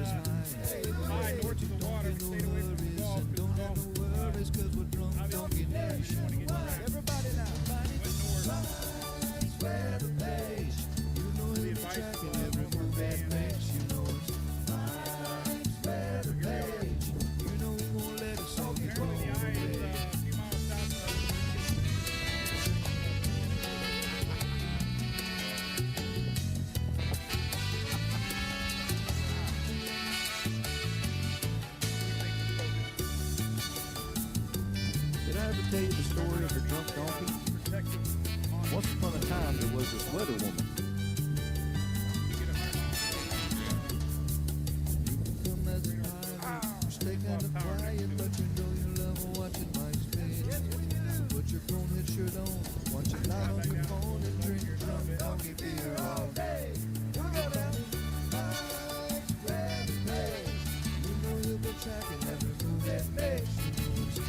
high north of the water, stayed away from the golf. Everybody now. Went north. The advice of more fans. Apparently the eye is a few miles south of Did I ever tell you the story of the drunk donkey? Once upon a time, there was this weather woman. Come as a pilot, stay kind of quiet, but you know you love watching my spin. So put your chrome head shirt on, watch it out on your phone, and drink your drunk donkey beer all day. You know you'll be tracking every move that makes you lose.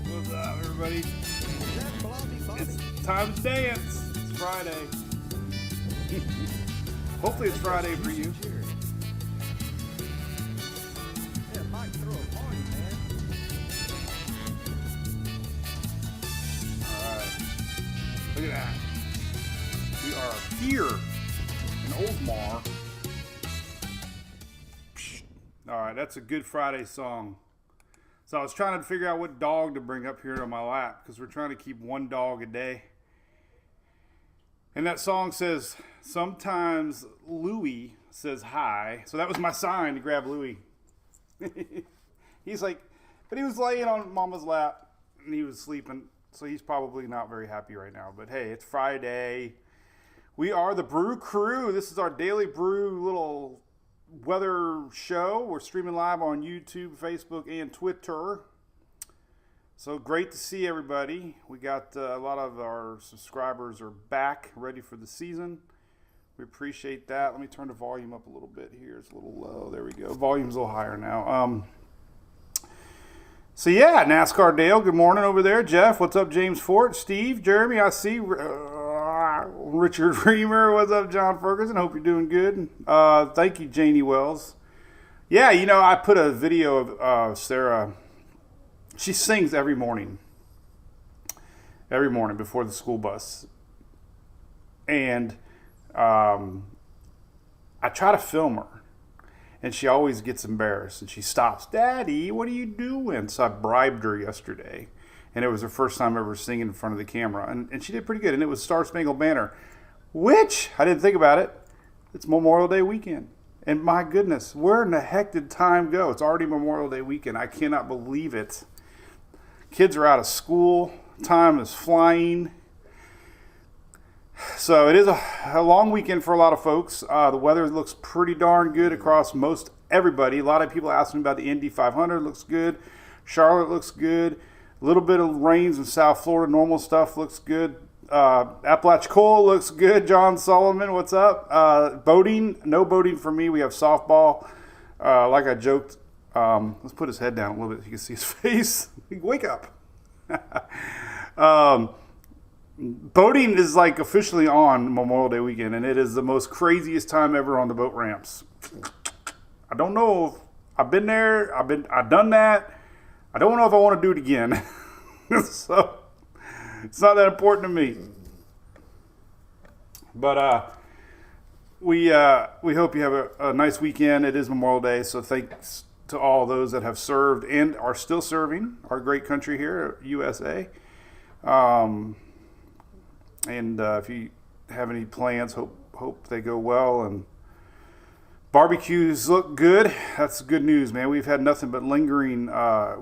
What's up, everybody? It's time to dance. It's Friday. Hopefully it's Friday for you. Yeah, Mike, throw a party, man. Look at that. We are here in Oldsmar. Alright, that's a Good Friday song. So I was trying to figure out what dog to bring up here on my lap because we're trying to keep one dog a day. And that song says, sometimes Louie says hi. So that was my sign to grab Louie. He's like, but he was laying on Mama's lap and he was sleeping. So he's probably not very happy right now. But hey, it's Friday. We are the Brew Crew. This is our Daily Brew little weather show. We're streaming live on YouTube, Facebook, and Twitter. So great to see everybody. We got a lot of our subscribers are back, ready for the season. We appreciate that. Let me turn the volume up a little bit here. It's a little low. There we go. Volume's a little higher now. So yeah, NASCAR Dale, good morning over there. Jeff, what's up? James Fort, Steve, Jeremy, I see. Richard Reamer, what's up? John Ferguson, hope you're doing good. Thank you, Janie Wells. Yeah, you know, I put a video of Sarah. She sings every morning before the school bus. And I try to film her. And she always gets embarrassed. And she stops. Daddy, what are you doing? So I bribed her yesterday. And it was her first time ever singing in front of the camera. And she did pretty good. And it was Star Spangled Banner. Which, I didn't think about it. It's Memorial Day weekend. And my goodness, where in the heck did time go? It's already Memorial Day weekend. I cannot believe it. Kids are out of school. Time is flying. So it is a long weekend for a lot of folks. The weather looks pretty darn good across most everybody. A lot of people ask me about the Indy 500. Looks good. Charlotte looks good. A little bit of rains in South Florida. Normal stuff looks good. Apalachicola looks good. John Solomon, what's up? Boating, no boating for me. We have softball. Like I joked, let's put his head down a little bit so you can see his face. Wake up. Boating is like officially on Memorial Day weekend, and it is the most craziest time ever on the boat ramps. I don't know if I've been there. I've done that. I don't know if I want to do it again. So it's not that important to me. But we hope you have a nice weekend. It is Memorial Day, so thanks to all those that have served and are still serving our great country here, USA. And if you have any plans, hope they go well. And barbecues look good. That's good news, man. We've had nothing but lingering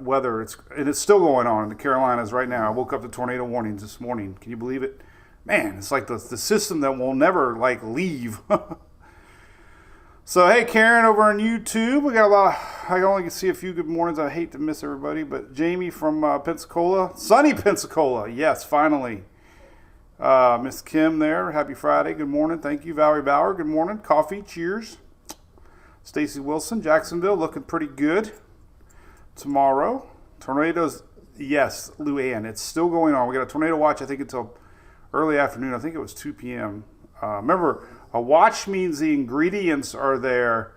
weather. It's still going on in the Carolinas right now. I woke up to tornado warnings this morning. Can you believe it? Man, it's like the system that will never leave. So hey, Karen over on YouTube. We got a lot. I only can see a few good mornings. I hate to miss everybody, but Jamie from Pensacola, sunny Pensacola. Yes, finally. Miss Kim there. Happy Friday. Good morning. Thank you, Valerie Bauer. Good morning. Coffee. Cheers. Stacy Wilson, Jacksonville, looking pretty good. Tomorrow, tornadoes, yes, Luann, it's still going on. We got a tornado watch, I think, until early afternoon. I think it was 2 p.m. Remember, a watch means the ingredients are there.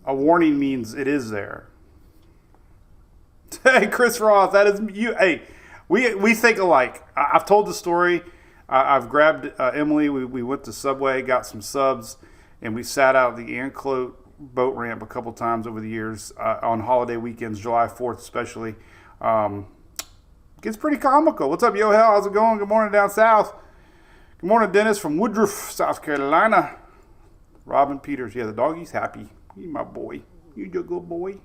A warning means it is there. Hey, Chris Roth, that is you. Hey, we think alike. I've told the story. I've grabbed Emily. We went to Subway, got some subs, and we sat out at the Anclote boat ramp a couple times over the years on holiday weekends, July 4th especially. Gets pretty comical. What's up, Yo Hell? How's it going? Good morning down south. Good morning, Dennis from Woodruff, South Carolina. Robin Peters. Yeah, the doggy's happy. He's my boy. You a good boy.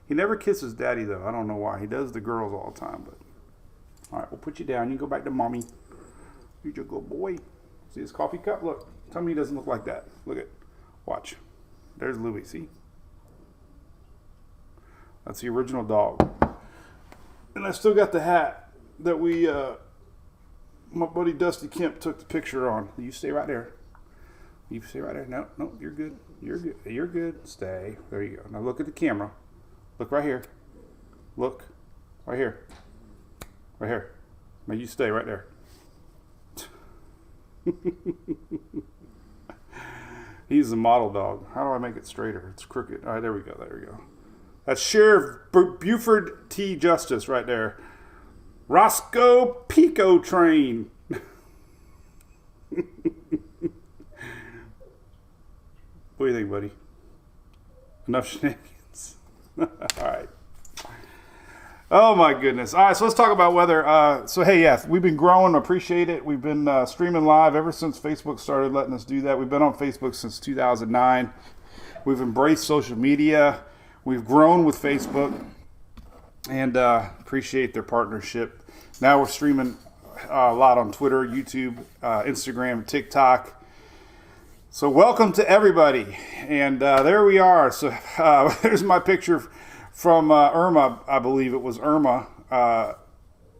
He never kisses daddy, though. I don't know why. He does the girls all the time. But all right, we'll put you down. You can go back to mommy. You a good boy. See his coffee cup? Look. Tell me he doesn't look like that. Look at. Watch. There's Louie. See? That's the original dog. And I still got the hat that my buddy Dusty Kemp took the picture on. You stay right there. You stay right there. No, you're good. You're good. You're good. Stay. There you go. Now look at the camera. Look right here. Look. Right here. Right here. Now you stay right there. He's a model dog. How do I make it straighter? It's crooked. All right, there we go. There we go. That's Sheriff Buford T. Justice right there. Roscoe Pico Train. What do you think, buddy? Enough shenanigans. All right. Oh my goodness. All right, so let's talk about weather. So hey, yeah, we've been growing. Appreciate it. We've been streaming live ever since Facebook started letting us do that. We've been on Facebook since 2009. We've embraced social media. We've grown with Facebook, and appreciate their partnership. Now we're streaming a lot on Twitter, YouTube, Instagram, TikTok. So welcome to everybody. And there we are. So there's my picture from Irma. I believe it was Irma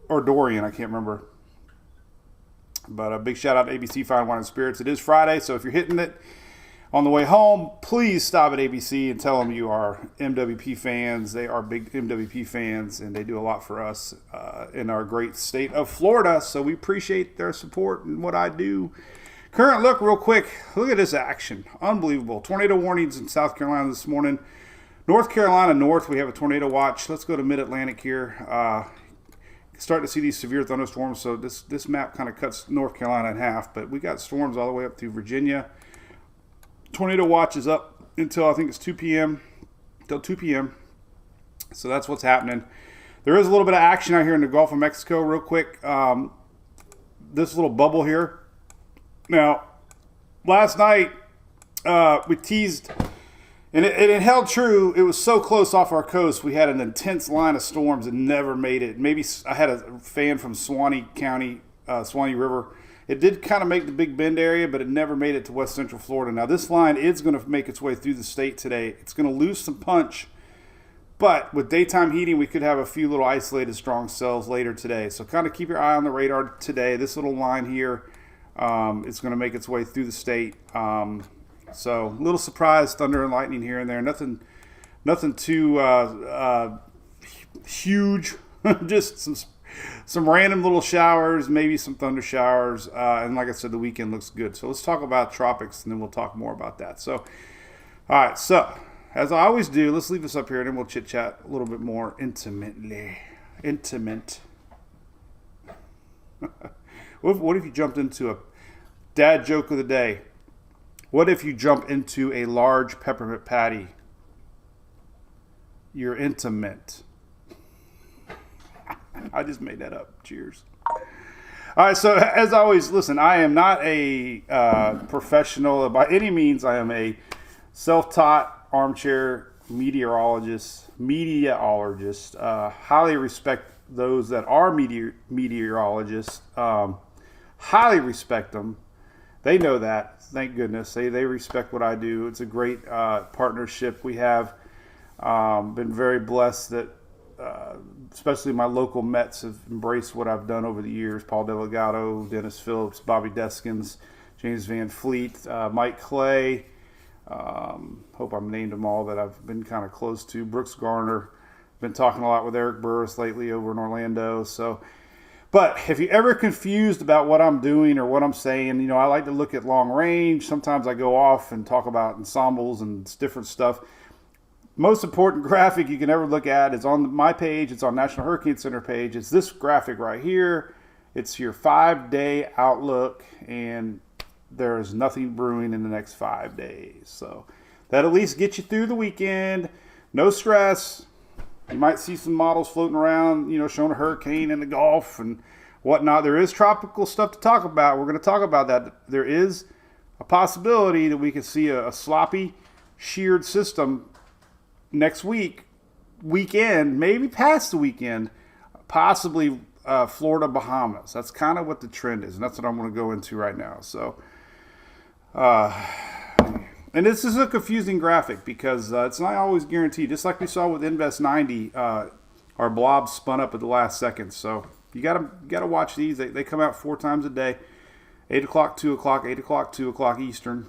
or Dorian. I can't remember. But a big shout out to ABC Fine Wine and Spirits. It is Friday, so if you're hitting it on the way home, please stop at ABC and tell them you are MWP fans. They are big MWP fans, and they do a lot for us in our great state of Florida. So we appreciate their support and what I do. Current look real quick. Look at this action. Unbelievable. Tornado warnings in South Carolina this morning. North Carolina north, we have a tornado watch. Let's go to mid-Atlantic here. Starting to see these severe thunderstorms. So this map kind of cuts North Carolina in half. But we got storms all the way up through Virginia. Tornado watch is up until I think it's 2 p.m. Until 2 p.m. So that's what's happening. There is a little bit of action out here in the Gulf of Mexico real quick. This little bubble here. Now, last night we teased, and it held true. It was so close off our coast. We had an intense line of storms and never made it. Maybe I had a fan from Suwannee County, Suwannee River. It did kind of make the Big Bend area, but it never made it to West Central Florida. Now, this line is going to make its way through the state today. It's going to lose some punch, but with daytime heating, we could have a few little isolated strong cells later today. So kind of keep your eye on the radar today. This little line here. It's going to make its way through the state. So a little surprise, thunder and lightning here and there. Nothing too huge. Just some random little showers, maybe some thunder showers. And like I said, the weekend looks good. So let's talk about tropics, and then we'll talk more about that. So, all right. So as I always do, let's leave this up here, and then we'll chit chat a little bit more intimately. Intimate. What if you jumped into a dad joke of the day? What if you jump into a large peppermint patty? You're intimate. I just made that up. Cheers. All right, so as always, listen, I am not a professional by any means. I am a self-taught armchair meteorologist. Highly respect those that are meteorologists. Highly respect them. They know that. Thank goodness. They respect what I do. It's a great partnership we have. Been very blessed that especially my local Mets have embraced what I've done over the years. Paul Delgado, Dennis Phillips, Bobby Deskins, James Van Fleet, Mike Clay, Hope I'm named them all that I've been kind of close to. Brooks Garner. Been talking a lot with Eric Burris lately over in Orlando. So, but if you're ever confused about what I'm doing or what I'm saying, I like to look at long range. Sometimes I go off and talk about ensembles and different stuff. Most important graphic you can ever look at is on my page. It's on National Hurricane Center page. It's this graphic right here. It's your 5-day outlook, and there is nothing brewing in the next 5 days. So that at least gets you through the weekend. No stress. You might see some models floating around, showing a hurricane in the Gulf and whatnot. There is tropical stuff to talk about. We're going to talk about that. There is a possibility that we could see a sloppy, sheared system next weekend, maybe past the weekend, possibly Florida, Bahamas. That's kind of what the trend is, and that's what I'm going to go into right now. So, and this is a confusing graphic because it's not always guaranteed. Just like we saw with Invest 90, our blob spun up at the last second. So you gotta watch these. They come out 4 times a day, 8 o'clock, 2 o'clock, 8 o'clock, 2 o'clock Eastern,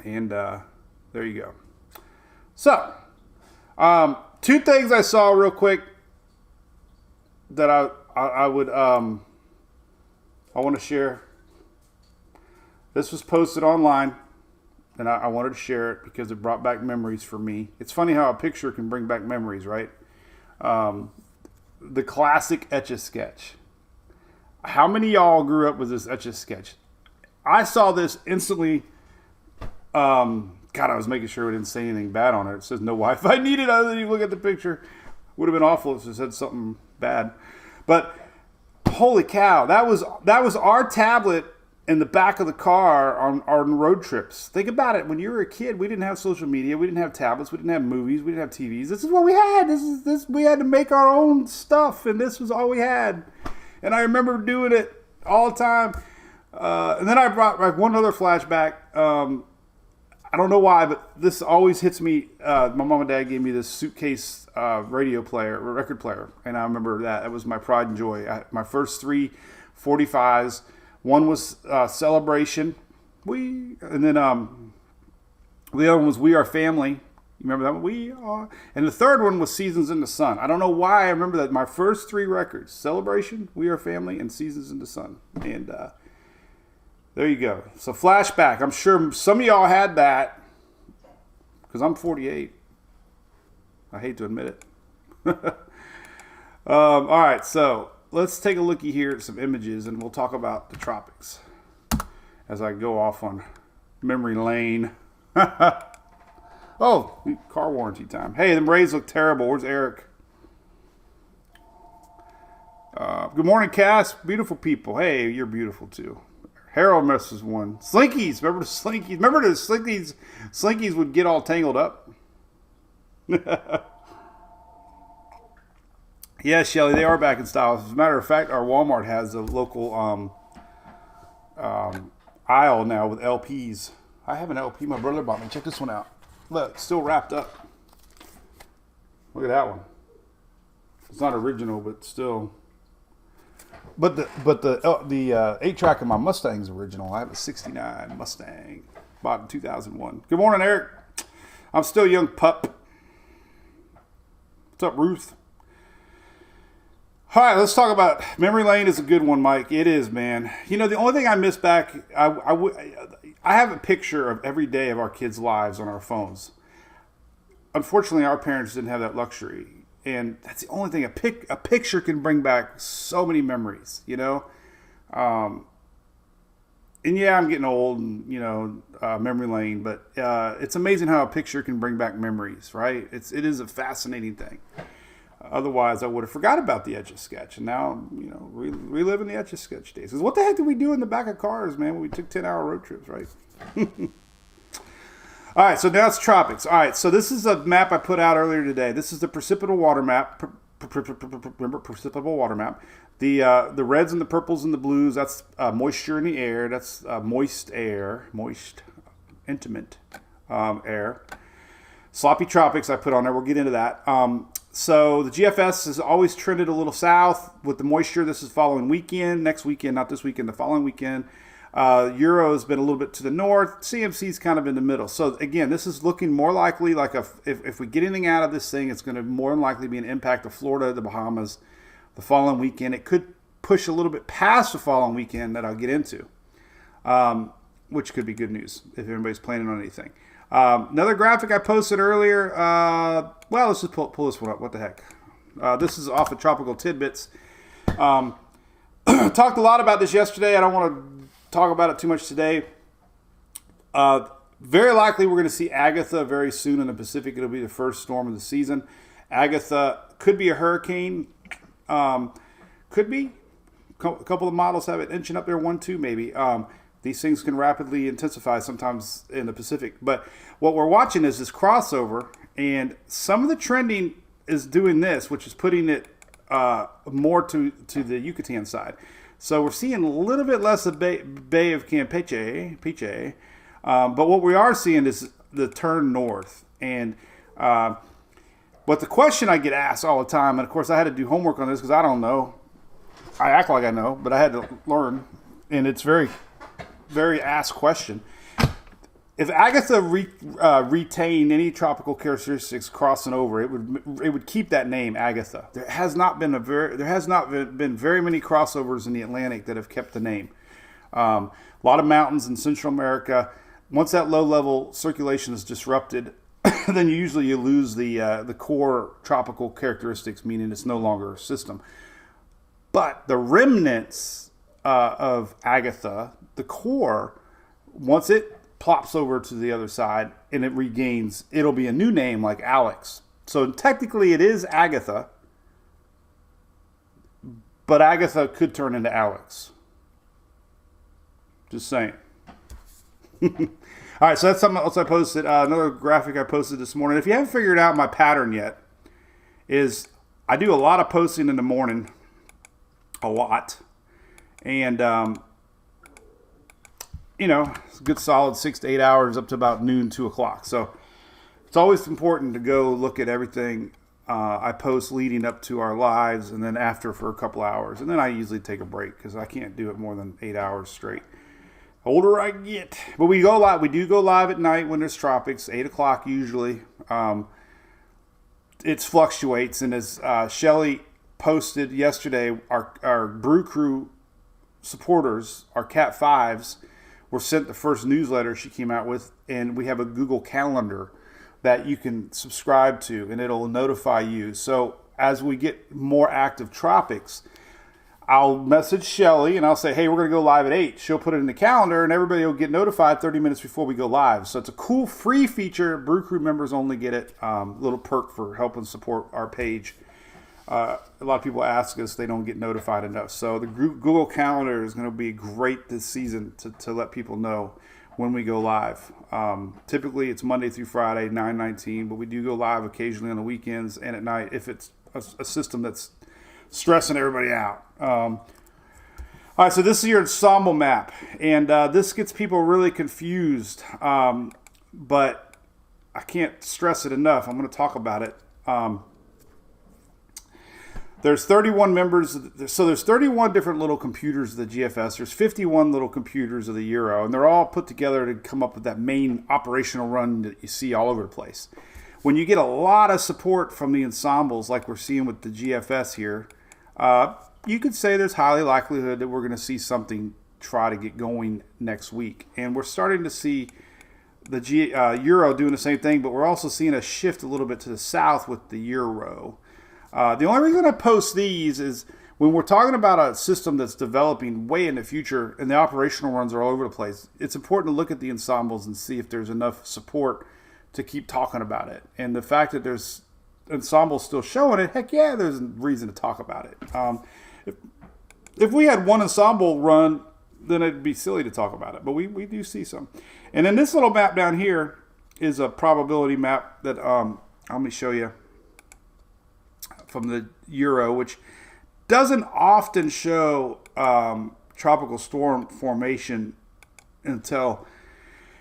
and there you go. So 2 things I saw real quick that I want to share. This was posted online. And I wanted to share it because it brought back memories for me. It's funny how a picture can bring back memories, right? The classic Etch-a-Sketch. How many of y'all grew up with this Etch-a-Sketch? I saw this instantly. God, I was making sure it didn't say anything bad on it. It says no Wi-Fi needed. Other than you look at the picture. Would have been awful if it said something bad. But holy cow, that was our tablet in the back of the car on road trips. Think about it. When you were a kid, we didn't have social media. We didn't have tablets. We didn't have movies. We didn't have TVs. This is what we had. We had to make our own stuff, and this was all we had. And I remember doing it all the time. And then I brought like one other flashback. I don't know why, but this always hits me. My mom and dad gave me this suitcase record player, and I remember that. It was my pride and joy. My first 3 45s. One was Celebration, and then the other one was We Are Family. You remember that one? We Are. And the third one was Seasons in the Sun. I don't know why I remember that. My first 3 records: Celebration, We Are Family, and Seasons in the Sun. And there you go. So flashback. I'm sure some of y'all had that because I'm 48. I hate to admit it. All right, so let's take a looky here at some images, and we'll talk about the tropics as I go off on memory lane. Oh, car warranty time. Hey, them Rays look terrible. Where's Eric? Good morning, Cass. Beautiful people. Hey, you're beautiful too. Harold misses one. Slinkies. Remember the Slinkies? Remember the Slinkies? Slinkies would get all tangled up. Yeah, Shelly, they are back in style. As a matter of fact, our Walmart has a local aisle now with LPs. I have an LP my brother bought me. Check this one out. Look, still wrapped up. Look at that one. It's not original, but still. But the 8-track of my Mustang's original. I have a '69 Mustang, bought in 2001. Good morning, Eric. I'm still a young pup. What's up, Ruth? All right, let's talk about memory lane. Is a good one, Mike. It is, man. The only thing I miss back, I have a picture of every day of our kids' lives on our phones. Unfortunately, our parents didn't have that luxury, and that's the only thing. A picture can bring back so many memories, And yeah, I'm getting old, and memory lane, but it's amazing how a picture can bring back memories, right? It is a fascinating thing. Otherwise, I would have forgot about the Etch-a-Sketch, and now, reliving the Etch-a-Sketch days. Because what the heck did we do in the back of cars, man, when we took 10-hour road trips, right? All right, so now it's tropics. All right, so this is a map I put out earlier today. This is the precipitable water map. Remember, precipitable water map. The reds and the purples and the blues, that's moisture in the air. That's moist air, intimate air. Sloppy tropics I put on there. We'll get into that. So the GFS has always trended a little south with the moisture. This is following weekend. Next weekend, not this weekend, the following weekend. Euro has been a little bit to the north. CMC's kind of in the middle. So again, this is looking more likely like if we get anything out of this thing, it's going to more than likely be an impact of Florida, the Bahamas, the following weekend. It could push a little bit past the following weekend that I'll get into, which could be good news if everybody's planning on anything. Another graphic I posted earlier. Well, let's just pull this one up. What the heck? This is off of Tropical Tidbits. Talked a lot about this yesterday. I don't want to talk about it too much today. Very likely we're going to see Agatha very soon in the Pacific. It'll be the first storm of the season. Agatha could be a hurricane. Could be. A couple of models have it inching up there, 1, 2 maybe. These things can rapidly intensify sometimes in the Pacific. But what we're watching is this crossover, and some of the trending is doing this, which is putting it more to the Yucatan side. So we're seeing a little bit less of Bay of Campeche, but what we are seeing is the turn north. And but the question I get asked all the time, and of course I had to do homework on this because I don't know. I act like I know, but I had to learn, and it's very, very asked question. If Agatha retained any tropical characteristics crossing over, it would keep that name Agatha. There has not been very many crossovers in the Atlantic that have kept the name. A lot of mountains in Central America. Once that low level circulation is disrupted, then usually you lose the core tropical characteristics, meaning it's no longer a system. But the remnants of Agatha, the core, once it plops over to the other side and it regains, it'll be a new name like Alex. So technically it is Agatha, but Agatha could turn into Alex. Just saying. All right, so that's something else I posted. Another graphic I posted this morning. If you haven't figured out my pattern yet, is I do a lot of posting in the morning, a lot, and you know, it's a good solid 6 to 8 hours up to about noon, 2 o'clock. So it's always important to go look at everything I post leading up to our lives, and then after for a couple hours, and then I usually take a break because I can't do it more than 8 hours straight. Older I get, but we go live. We do go live at night when there's tropics, 8 o'clock usually. It fluctuates, and as Shelly posted yesterday, our Brew Crew supporters, our Cat 5s, were sent the first newsletter she came out with, and we have a Google Calendar that you can subscribe to, and it'll notify you. So as we get more active tropics, I'll message Shelly and I'll say, hey, we're going to go live at 8. She'll put it in the calendar, and everybody will get notified 30 minutes before we go live. So it's a cool free feature. Brew Crew members only get it. Little perk for helping support our page. A lot of people ask us, they don't get notified enough. So the Google Calendar is going to be great this season to let people know when we go live. Typically it's Monday through Friday, 9:19, but we do go live occasionally on the weekends and at night if it's a system that's stressing everybody out. All right, so this is your ensemble map, and this gets people really confused, but I can't stress it enough. I'm going to talk about it. There's 31 members, so there's 31 different little computers of the GFS. There's 51 little computers of the Euro, and they're all put together to come up with that main operational run that you see all over the place. When you get a lot of support from the ensembles, like we're seeing with the GFS here, you could say there's highly likelihood that we're going to see something try to get going next week. And we're starting to see the Euro doing the same thing, but we're also seeing a shift a little bit to the south with the Euro. The only reason I post these is when we're talking about a system that's developing way in the future and the operational runs are all over the place, it's important to look at the ensembles and see if there's enough support to keep talking about it. And the fact that there's ensembles still showing it, heck yeah, there's a reason to talk about it. If we had one ensemble run, then it'd be silly to talk about it. But we do see some. And then this little map down here is a probability map that let me show you from the Euro, which doesn't often show tropical storm formation until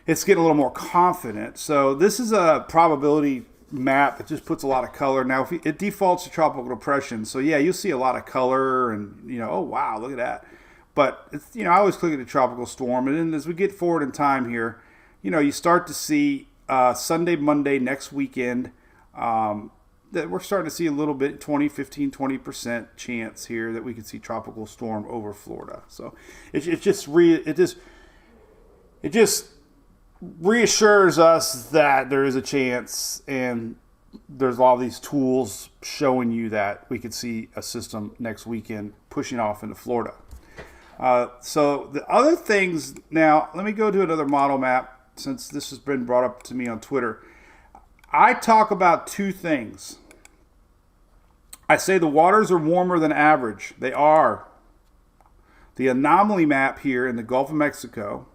it's getting a little more confident. So this is a probability map that just puts a lot of color. Now, if it defaults to tropical depression, so yeah, you'll see a lot of color and, you know, oh wow, look at that. But it's, I always look at the tropical storm, and then as we get forward in time here, you start to see Sunday, Monday, next weekend, that we're starting to see a little bit 20% chance here that we could see tropical storm over Florida. So it just reassures us that there is a chance, and there's a lot of these tools showing you that we could see a system next weekend pushing off into Florida. So the other things, now let me go to another model map since this has been brought up to me on Twitter. I talk about two things. I say the waters are warmer than average. They are. The anomaly map here in the Gulf of Mexico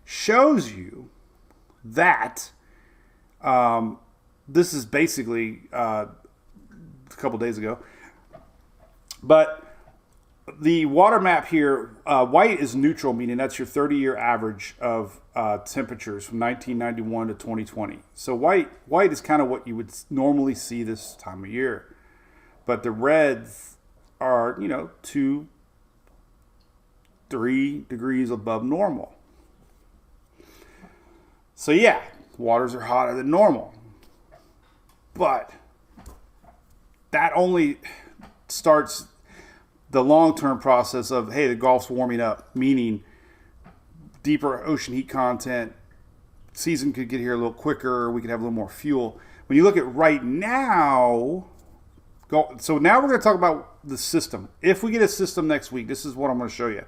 shows you that this is basically a couple days ago. But the water map here, white is neutral, meaning that's your 30-year average of temperatures from 1991 to 2020. So white is kind of what you would normally see this time of year. But the reds are, 2, 3 degrees above normal. So yeah, waters are hotter than normal. But that only starts the long-term process of, hey, the Gulf's warming up, meaning deeper ocean heat content, season could get here a little quicker, we could have a little more fuel. When you look at right now, so now we're going to talk about the system. If we get a system next week, this is what I'm going to show you.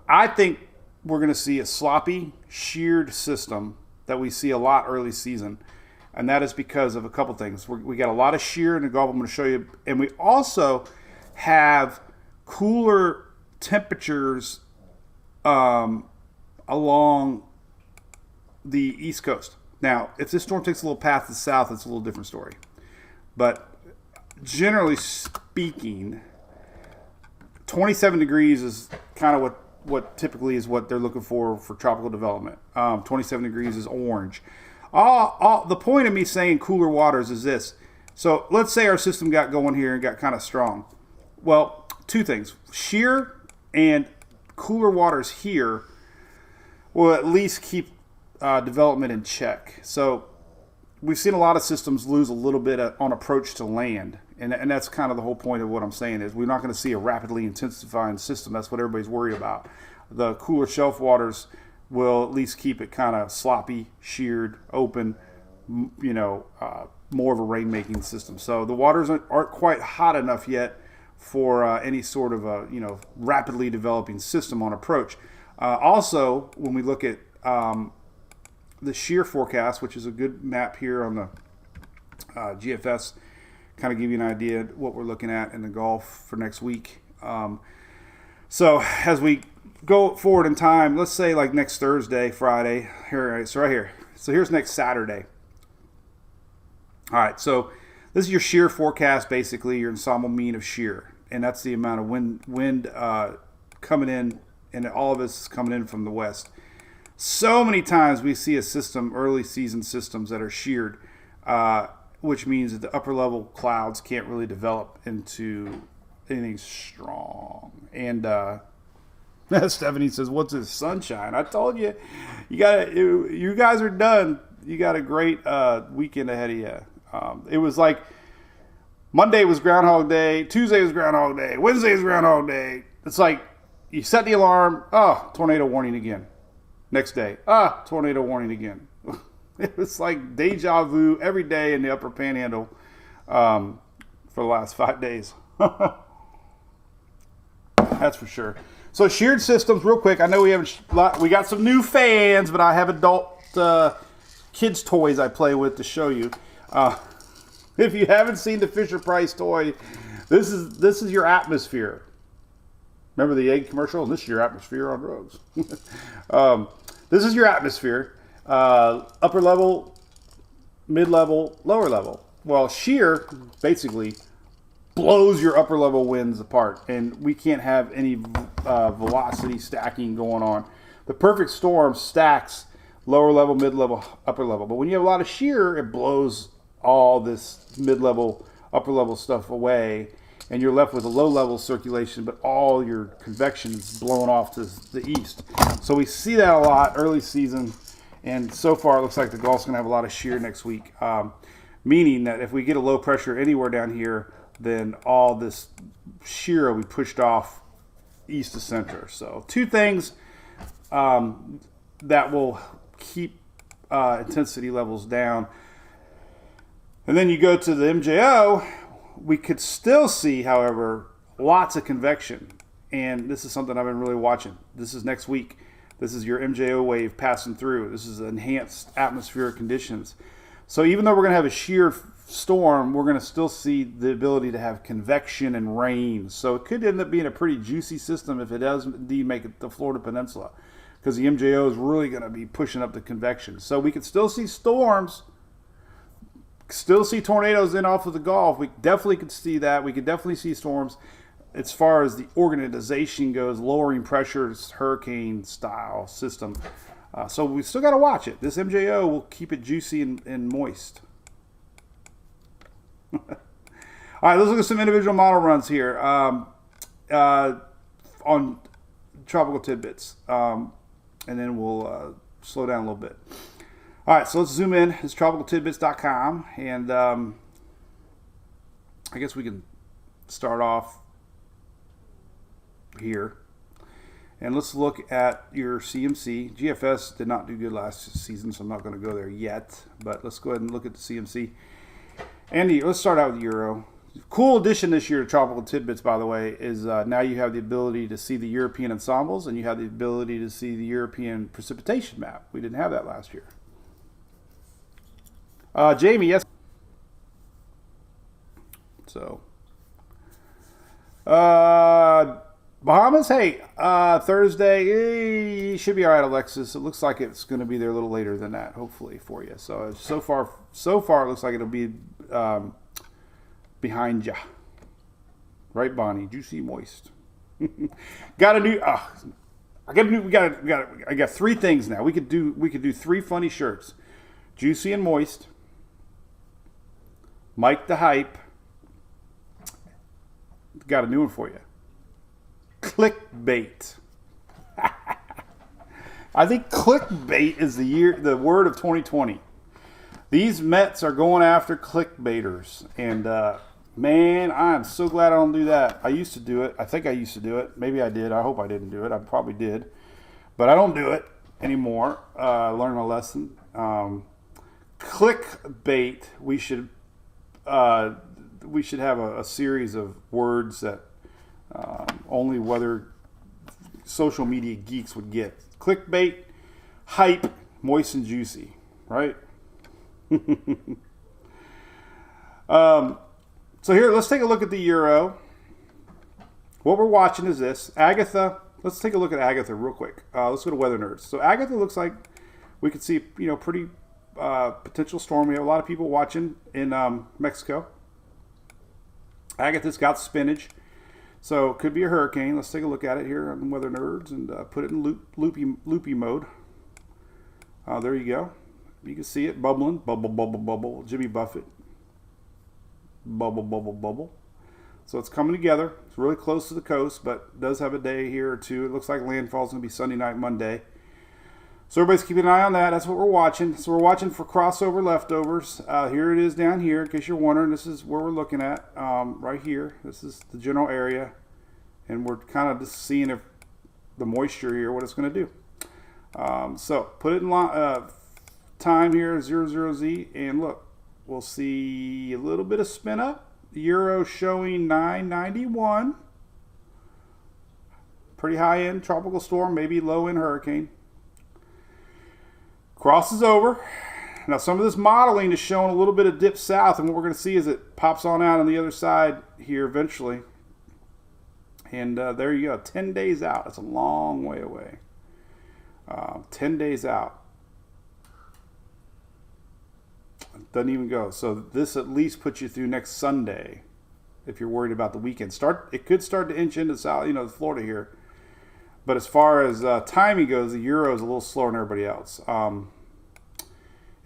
I think we're going to see a sloppy, sheared system that we see a lot early season. And that is because of a couple things. We got a lot of shear in the Gulf, I'm going to show you. And we also have cooler temperatures along the East Coast. Now, if this storm takes a little path to the south, it's a little different story. But generally speaking, 27 degrees is kind of what typically is what they're looking for tropical development. 27 degrees is orange. The point of me saying cooler waters is this. So let's say our system got going here and got kind of strong. Well, two things. Shear and cooler waters here will at least keep development in check. So we've seen a lot of systems lose a little bit on approach to land. And that's kind of the whole point of what I'm saying is we're not going to see a rapidly intensifying system. That's what everybody's worried about. The cooler shelf waters will at least keep it kind of sloppy, sheared, open, more of a rain-making system. So the waters aren't quite hot enough yet for any sort of a rapidly developing system on approach. Also, when we look at the shear forecast, which is a good map here on the GFS, kind of give you an idea of what we're looking at in the Gulf for next week. So as we go forward in time, let's say like next Thursday, Friday, here, it's right here. So here's next Saturday. All right, so this is your shear forecast, basically your ensemble mean of shear, and that's the amount of wind coming in, and all of this is coming in from the west. So many times we see a system, early season systems that are sheared, which means that the upper level clouds can't really develop into anything strong. And Stephanie says, "What's this sunshine?" I told you, you guys are done. You got a great weekend ahead of you. It was like Monday was Groundhog Day, Tuesday was Groundhog Day, Wednesday was Groundhog Day. It's like you set the alarm, tornado warning again. Next day, tornado warning again. It was like deja vu every day in the upper panhandle for the last 5 days. That's for sure. So sheared systems, real quick. I know we got some new fans, but I have adult kids toys I play with to show you. If you haven't seen the Fisher-Price toy, this is your atmosphere. Remember the egg commercial? This is your atmosphere on drugs. This is your atmosphere. Upper level, mid-level, lower level. Well, shear basically blows your upper level winds apart, and we can't have any velocity stacking going on. The perfect storm stacks lower level, mid-level, upper level. But when you have a lot of shear, it blows all this mid-level, upper level stuff away, and you're left with a low-level circulation, but all your convection is blown off to the east. So we see that a lot early season, and so far it looks like the Gulf's going to have a lot of shear next week, meaning that if we get a low pressure anywhere down here, then all this shear will be pushed off east to center. So two things that will keep intensity levels down. And then you go to the MJO, we could still see, however, lots of convection. And this is something I've been really watching. This is next week. This is your MJO wave passing through. This is enhanced atmospheric conditions. So even though we're going to have a shear storm, we're going to still see the ability to have convection and rain. So it could end up being a pretty juicy system if it does indeed make it the Florida Peninsula, because the MJO is really going to be pushing up the convection. So we could still see storms, still see tornadoes in off of the Gulf. We definitely could see that. We could definitely see storms. As far as the organization goes, lowering pressures, hurricane style system. So we still got to watch it. This MJO will keep it juicy and moist. All right, let's look at some individual model runs here on Tropical Tidbits. And then we'll slow down a little bit. All right, so let's zoom in. It's tropicaltidbits.com. And I guess we can start off here. And let's look at your CMC. GFS did not do good last season, so I'm not going to go there yet. But let's go ahead and look at the CMC. Andy, let's start out with Euro. Cool addition this year to Tropical Tidbits, by the way, is now you have the ability to see the European ensembles, and you have the ability to see the European precipitation map. We didn't have that last year. Jamie, yes. So, Bahamas, hey, Thursday, should be all right, Alexis. It looks like it's going to be there a little later than that, hopefully, for you. So far, it looks like it'll be behind ya. Right, Bonnie? Juicy, moist. Got a new. I got three things now. We could do three funny shirts: juicy and moist, Mike the Hype. Got a new one for you. Clickbait. I think clickbait is the word of 2020. These Mets are going after clickbaiters, and man, I am so glad I don't do that. I used to do it. I think I used to do it. Maybe I did. I hope I didn't do it. I probably did, but I don't do it anymore. I learned my lesson. Clickbait. We should have a series of words that only whether social media geeks would get. Clickbait, hype, moist and juicy, right? So here, let's take a look at the Euro. What we're watching is this. Agatha, let's take a look at Agatha real quick. Let's go to Weather Nerds. So Agatha looks like we could see, pretty potential storm. We have a lot of people watching in Mexico. Agatha's got spinach. So it could be a hurricane. Let's take a look at it here on Weather Nerds and put it in loopy mode. There you go. You can see it bubbling. Bubble, bubble, bubble. Jimmy Buffett. Bubble, bubble, bubble. So it's coming together. It's really close to the coast, but does have a day here or two. It looks like landfall is going to be Sunday night, Monday. So everybody's keeping an eye on that. That's what we're watching. So we're watching for crossover leftovers. Here it is down here. In case you're wondering, this is where we're looking at right here. This is the general area. And we're kind of just seeing if the moisture here, what it's going to do. So put it in time here, 00Z. And look, we'll see a little bit of spin up. The Euro showing 991. Pretty high end tropical storm, maybe low end hurricane. Crosses over. Now some of this modeling is showing a little bit of dip south, and what we're going to see is it pops on out on the other side here eventually. And there you go, 10 days out. That's a long way away. 10 days out. Doesn't even go. So this at least puts you through next Sunday if you're worried about the weekend. It could start to inch into South, Florida here. But as far as timing goes, the Euro is a little slower than everybody else. And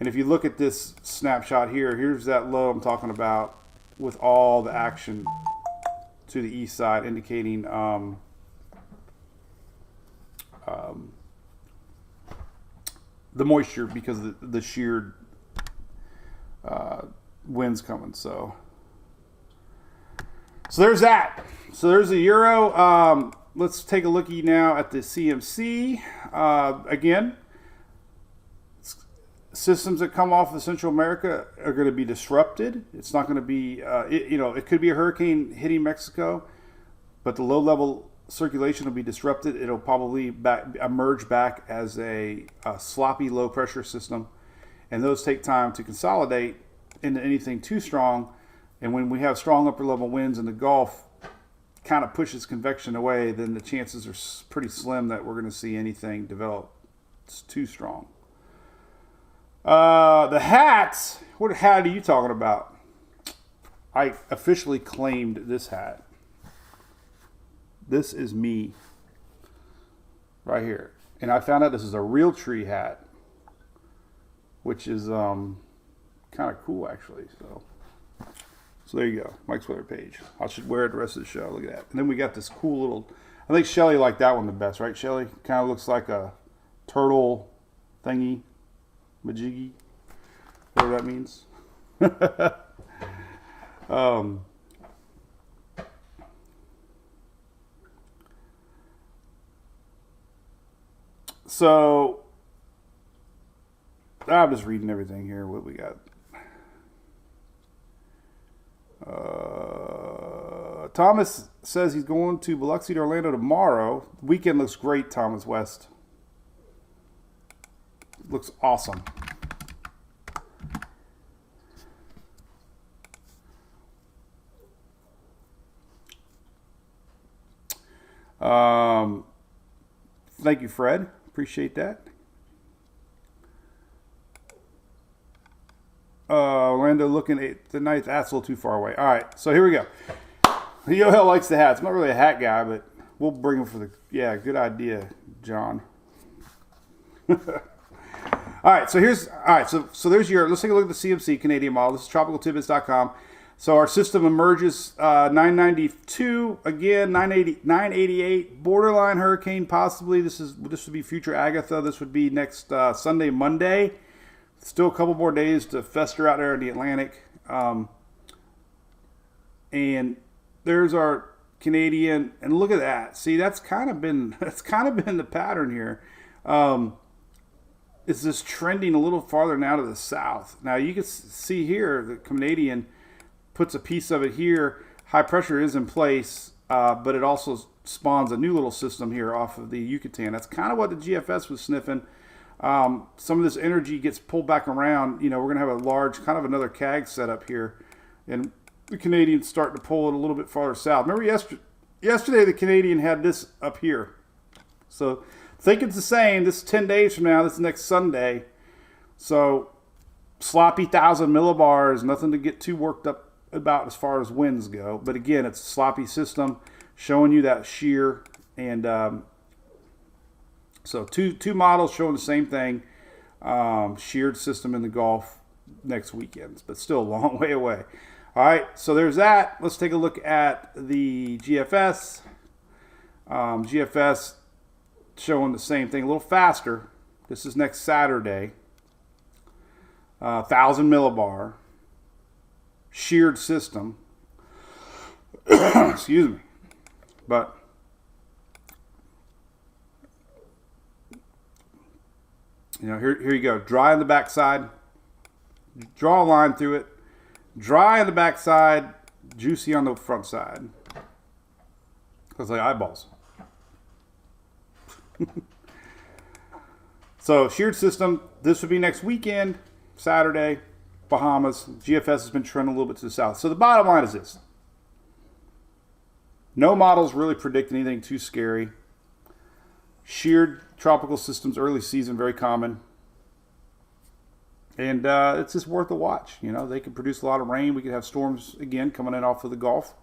if you look at this snapshot here, here's that low I'm talking about with all the action to the east side, indicating the moisture because of the sheared winds coming. So there's that. So there's the euro. Let's take a looky now at the CMC. Again, systems that come off of Central America are going to be disrupted. It's not going to be, it could be a hurricane hitting Mexico, but the low-level circulation will be disrupted. It'll probably emerge back as a sloppy low-pressure system, and those take time to consolidate into anything too strong. And when we have strong upper-level winds in the Gulf, kind of pushes convection away, then the chances are pretty slim that we're going to see anything develop. It's too strong. The hats. What hat are you talking about? I officially claimed this hat. This is me. Right here. And I found out this is a real tree hat. Which is kind of cool, actually. So there you go. Mike's weather page. I should wear it the rest of the show. Look at that. And then we got this cool little... I think Shelly liked that one the best, right, Shelly? Kind of looks like a turtle thingy. Majiggy, whatever that means. So I'm just reading everything here. What we got? Thomas says he's going to Biloxi to Orlando tomorrow. The weekend looks great, Thomas West. Looks awesome. Thank you, Fred. Appreciate that. Orlando looking at the ninth. That's a little too far away. All right, so here we go. Yohel likes the hats. I'm not really a hat guy, but we'll bring them for the... Yeah, good idea, John. All right, so there's your... Let's take a look at the CMC Canadian model. This is tropicaltidbits.com. So our system emerges 992 again, 988 borderline hurricane possibly. This would be future Agatha. This would be next Sunday, Monday. Still a couple more days to fester out there in the Atlantic. And there's our Canadian, and look at that. See, that's kind of been the pattern here. Is this trending a little farther now to the south? Now you can see here the Canadian puts a piece of it here. High pressure is in place, but it also spawns a new little system here off of the Yucatan. That's kind of what the GFS was sniffing. Some of this energy gets pulled back around. We're going to have a large, kind of another CAG setup here. And the Canadian's starting to pull it a little bit farther south. Remember yesterday the Canadian had this up here. So think it's the same. This is 10 days from now. This is next Sunday. So sloppy 1,000 millibars. Nothing to get too worked up about as far as winds go. But again, it's a sloppy system showing you that shear. And so two models showing the same thing. Sheared system in the Gulf next weekend. But still a long way away. All right, so there's that. Let's take a look at the GFS. GFS showing the same thing, a little faster. This is next Saturday. 1,000 millibar. Sheared system. Excuse me. But here you go. Dry on the backside. Draw a line through it. Dry on the back side, juicy on the front side. Looks like eyeballs. So, sheared system. This would be next weekend, Saturday, Bahamas. GFS has been trending a little bit to the south. So, the bottom line is this. No models really predict anything too scary. Sheared tropical systems, early season, very common. And it's just worth a watch. They can produce a lot of rain. We could have storms again coming in off of the Gulf.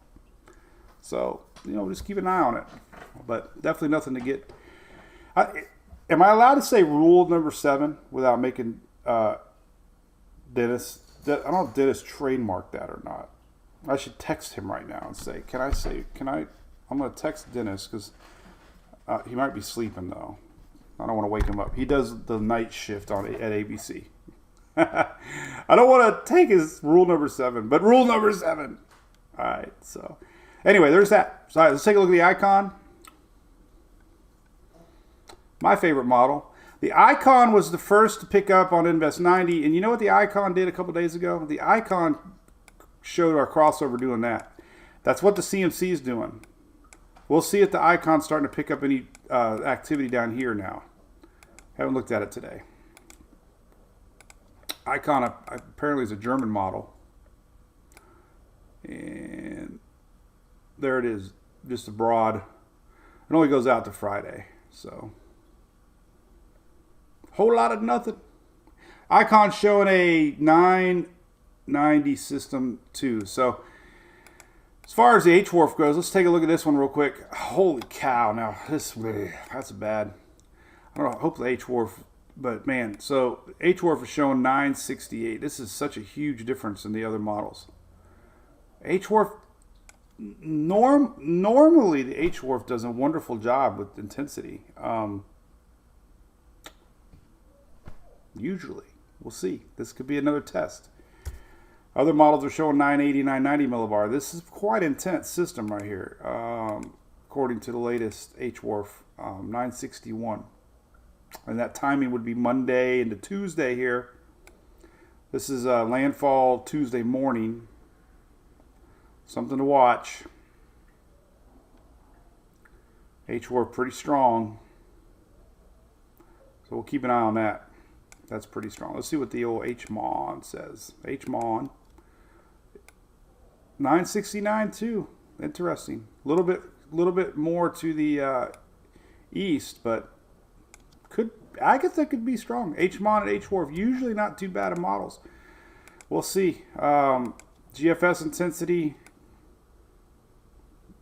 So, just keep an eye on it. But definitely nothing to get. Am I allowed to say rule number 7 without making Dennis? I don't know if Dennis trademarked that or not. I should text him right now and say, I'm going to text Dennis because he might be sleeping though. I don't want to wake him up. He does the night shift at ABC. I don't want to take his rule number 7, but rule number 7. All right, so anyway, there's that. So, all right, let's take a look at the Icon. My favorite model. The Icon was the first to pick up on Invest 90, and you know what the Icon did a couple days ago? The Icon showed our crossover doing that. That's what the CMC is doing. We'll see if the Icon's starting to pick up any activity down here now. Haven't looked at it today. Icon apparently is a German model. And there it is, just a broad. It only goes out to Friday, so whole lot of nothing. Icon's showing a 990 system too. So as far as the H-Wharf goes, let's take a look at this one real quick. Holy cow! Now that's bad. I don't know. I hope the H-Wharf, but man, so H-Wharf is showing 968. This is such a huge difference in the other models. H-Wharf, normally the H-Wharf does a wonderful job with intensity. Usually, we'll see. This could be another test. Other models are showing 980, 990 millibar. This is quite intense system right here, according to the latest H-Wharf, 961. And that timing would be Monday into Tuesday here. This is landfall Tuesday morning. Something to watch. H-Wharf pretty strong. So we'll keep an eye on that. That's pretty strong. Let's see what the old H-Mon says. H-Mon. 969 too. Interesting. A little bit more to the east, but Agatha could be strong. H-Mon and H-Wharf usually not too bad of models. We'll see. GFS intensity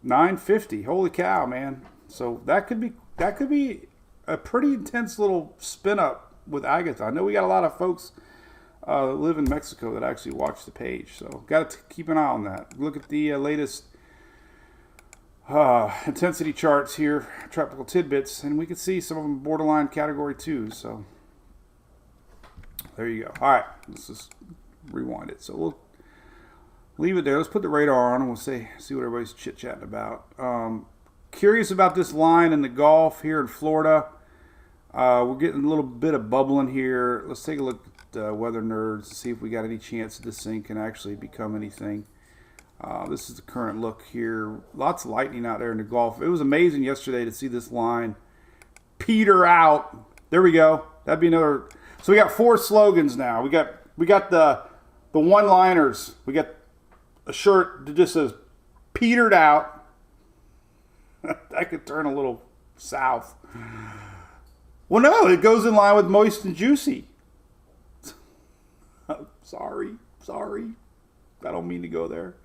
950. Holy cow, man! So that could be a pretty intense little spin up with Agatha. I know we got a lot of folks that live in Mexico that actually watch the page, so got to keep an eye on that. Look at the latest intensity charts here, tropical tidbits, and we can see some of them borderline category 2. So there you go. All right, let's just rewind it. So we'll leave it there. Let's put the radar on and we'll see what everybody's chit-chatting about. Curious about this line in the Gulf here in Florida. We're getting a little bit of bubbling here. Let's take a look at Weather Nerds to see if we got any chance this thing can actually become anything. This is the current look here. Lots of lightning out there in the Gulf. It was amazing yesterday to see this line peter out. There we go. That'd be another. So we got 4 slogans now. We got the one-liners. We got a shirt that just says petered out. That could turn a little south. Well, no, it goes in line with moist and juicy. Sorry. I don't mean to go there.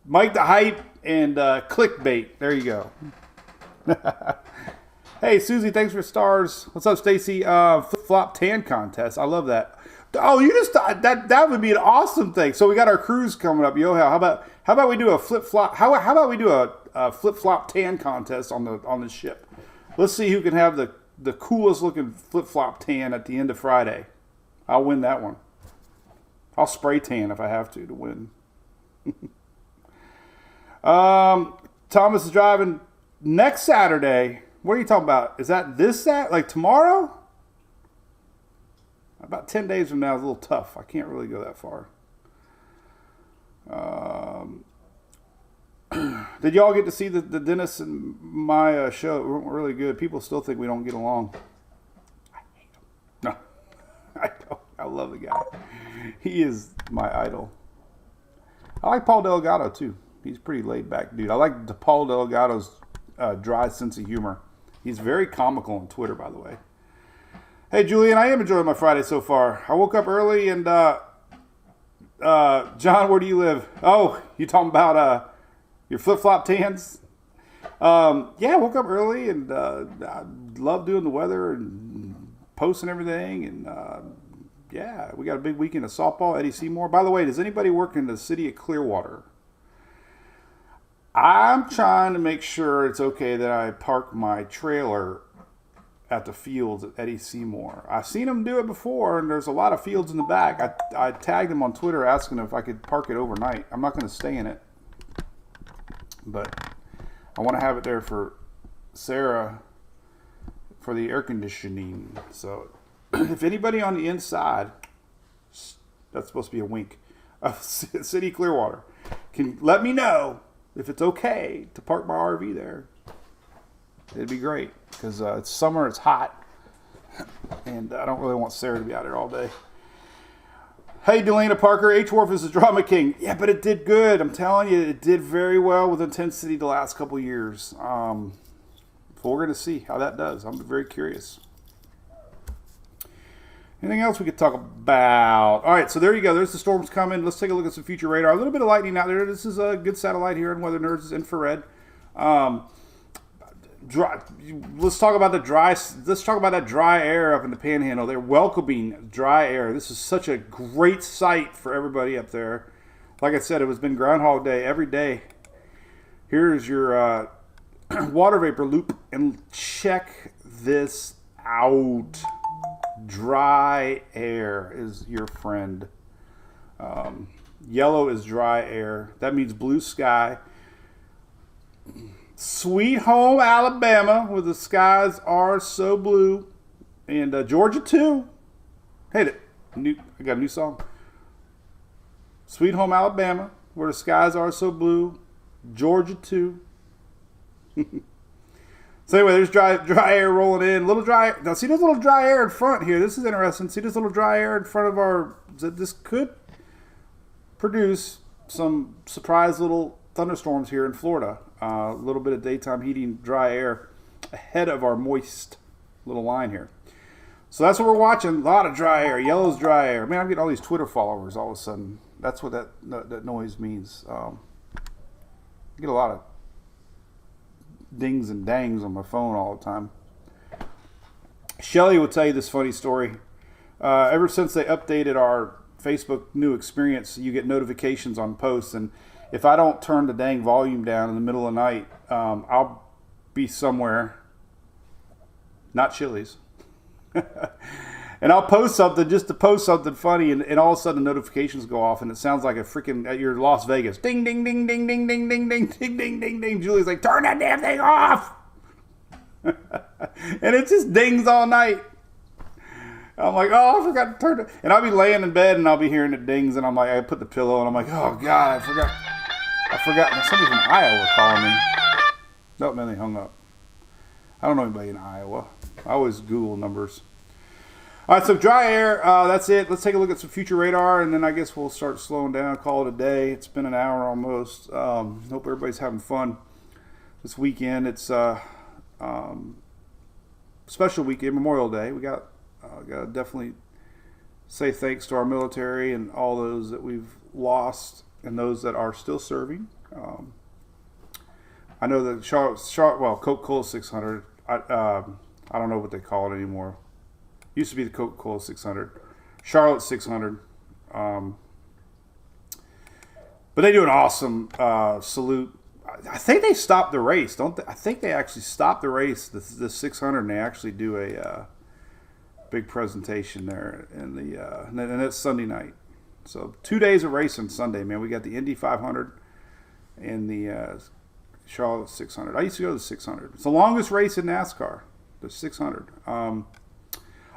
Mike the Hype and clickbait. There you go. Hey, Susie, thanks for stars. What's up, Stacy? Flip-flop tan contest. I love that. Oh, you just thought that would be an awesome thing. So we got our cruise coming up, Yo. How about we do a flip-flop? How about we do a flip-flop tan contest on the ship? Let's see who can have the coolest looking flip-flop tan at the end of Friday. I'll win that one. I'll spray tan if I have to win. Thomas is driving next Saturday. What are you talking about? Is that this Saturday? Like tomorrow? About 10 days from now is a little tough. I can't really go that far. Did y'all get to see the Dennis and my show? It went really good. People still think we don't get along. I hate him. No, I don't. I love the guy. He is my idol. I like Paul Delgado too. He's a pretty laid back dude. I like Paul Delgado's dry sense of humor. He's very comical on Twitter, by the way. Hey, Julian, I am enjoying my Friday so far. I woke up early and, John, where do you live? Oh, you talking about your flip-flop tans? Yeah, I woke up early and I love doing the weather and posting everything and Yeah, we got a big weekend of softball. Eddie Seymour. By the way, does anybody work in the city of Clearwater? I'm trying to make sure it's okay that I park my trailer at the fields at Eddie Seymour. I've seen him do it before, and there's a lot of fields in the back. I tagged him on Twitter asking if I could park it overnight. I'm not going to stay in it, but I want to have it there for Sarah for the air conditioning. So if anybody on the inside, that's supposed to be a wink, of City Clearwater, can let me know if it's okay to park my RV there. It'd be great because it's summer, it's hot, and I don't really want Sarah to be out there all day. Hey, Delana Parker, H-Wharf is the drama king. Yeah, but it did good. I'm telling you, it did very well with intensity the last couple years. So we're going to see how that does. I'm very curious. Anything else we could talk about? All right, so there you go. There's the storms coming. Let's take a look at some future radar. A little bit of lightning out there. This is a good satellite here in Weather Nerds. It's infrared. Let's talk about the dry. Let's talk about that dry air up in the Panhandle. They're welcoming dry air. This is such a great sight for everybody up there. Like I said, it has been Groundhog Day every day. Here's your water vapor loop, and check this out. Dry air is your friend. Yellow is dry air. That means blue sky. Sweet home Alabama, where the skies are so blue, and Georgia too. Hey, I got a new song. Sweet home Alabama, where the skies are so blue, Georgia too. So anyway, there's dry air rolling in. Little dry. Now see this little dry air in front here. This is interesting. See this little dry air in front of our. This could produce some surprise little thunderstorms here in Florida. A little bit of daytime heating, dry air ahead of our moist little line here. So that's what we're watching. A lot of dry air. Yellow's dry air. Man, I'm getting all these Twitter followers all of a sudden. That's what that noise means. I get a lot of dings and dangs on my phone all the time. Shelly will tell you this funny story. Ever since they updated our Facebook new experience, you get notifications on posts, and if I don't turn the dang volume down in the middle of the night, I'll be somewhere, not Chili's, and I'll post something just to post something funny, and all of a sudden the notifications go off, and it sounds like a freaking at your Las Vegas. Ding, ding, ding, ding, ding, ding, ding, ding, ding, ding, ding, ding. Julie's like, turn that damn thing off. And it just dings all night. I'm like, oh, I forgot to turn it. And I'll be laying in bed, and I'll be hearing the dings, and I'm like, I put the pillow, and I'm like, oh, God, I forgot. Now, somebody from Iowa calling me. Nope, man, they hung up. I don't know anybody in Iowa. I always Google numbers. All right, so dry air, that's it. Let's take a look at some future radar, and then I guess we'll start slowing down, call it a day. It's been an hour almost. Hope everybody's having fun this weekend. It's special weekend, Memorial Day. We got to definitely say thanks to our military and all those that we've lost and those that are still serving. I know that Coca-Cola 600, I don't know what they call it anymore. Used to be the Coca-Cola 600. Charlotte 600. But they do an awesome salute. I think they stopped the race, don't they? I think they actually stopped the race, the 600, and they actually do a big presentation there. And it's Sunday night. So 2 days of racing Sunday, man. We got the Indy 500 and the Charlotte 600. I used to go to the 600. It's the longest race in NASCAR, the 600. All